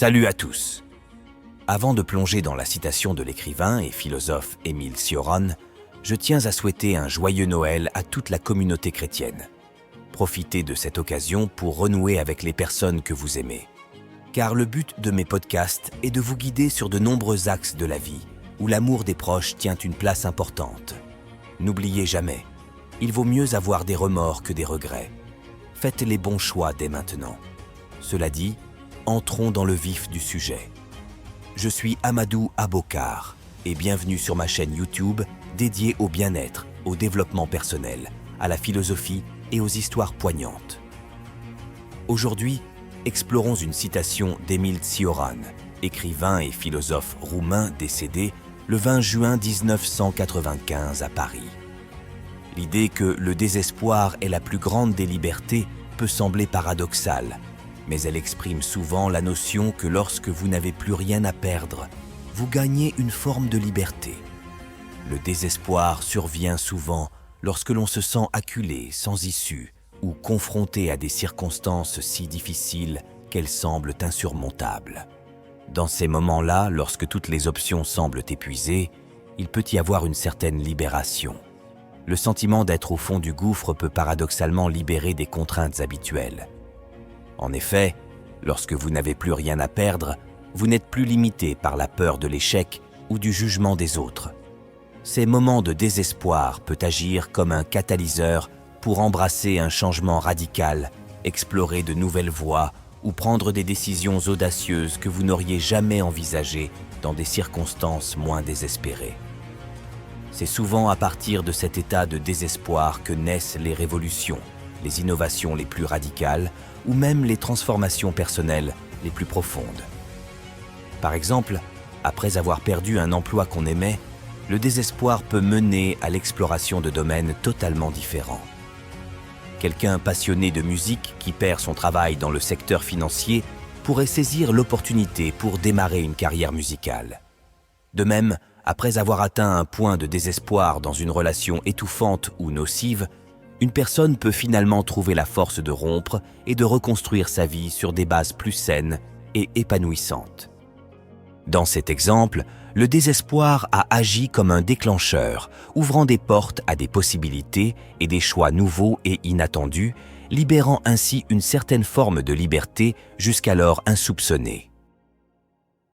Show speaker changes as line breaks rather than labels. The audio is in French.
Salut à tous. Avant de plonger dans la citation de l'écrivain et philosophe Émile Cioran, je tiens à souhaiter un joyeux Noël à toute la communauté chrétienne. Profitez de cette occasion pour renouer avec les personnes que vous aimez. Car le but de mes podcasts est de vous guider sur de nombreux axes de la vie où l'amour des proches tient une place importante. N'oubliez jamais, il vaut mieux avoir des remords que des regrets. Faites les bons choix dès maintenant. Cela dit, entrons dans le vif du sujet. Je suis Amadou Abokar et bienvenue sur ma chaîne YouTube dédiée au bien-être, au développement personnel, à la philosophie et aux histoires poignantes. Aujourd'hui, explorons une citation d'Émile Cioran, écrivain et philosophe roumain décédé le 20 juin 1995 à Paris. L'idée que le désespoir est la plus grande des libertés peut sembler paradoxale, mais elle exprime souvent la notion que lorsque vous n'avez plus rien à perdre, vous gagnez une forme de liberté. Le désespoir survient souvent lorsque l'on se sent acculé, sans issue, ou confronté à des circonstances si difficiles qu'elles semblent insurmontables. Dans ces moments-là, lorsque toutes les options semblent épuisées, il peut y avoir une certaine libération. Le sentiment d'être au fond du gouffre peut paradoxalement libérer des contraintes habituelles. En effet, lorsque vous n'avez plus rien à perdre, vous n'êtes plus limité par la peur de l'échec ou du jugement des autres. Ces moments de désespoir peuvent agir comme un catalyseur pour embrasser un changement radical, explorer de nouvelles voies ou prendre des décisions audacieuses que vous n'auriez jamais envisagées dans des circonstances moins désespérées. C'est souvent à partir de cet état de désespoir que naissent les révolutions, les innovations les plus radicales ou même les transformations personnelles les plus profondes. Par exemple, après avoir perdu un emploi qu'on aimait, le désespoir peut mener à l'exploration de domaines totalement différents. Quelqu'un passionné de musique qui perd son travail dans le secteur financier pourrait saisir l'opportunité pour démarrer une carrière musicale. De même, après avoir atteint un point de désespoir dans une relation étouffante ou nocive, une personne peut finalement trouver la force de rompre et de reconstruire sa vie sur des bases plus saines et épanouissantes. Dans cet exemple, le désespoir a agi comme un déclencheur, ouvrant des portes à des possibilités et des choix nouveaux et inattendus, libérant ainsi une certaine forme de liberté jusqu'alors insoupçonnée.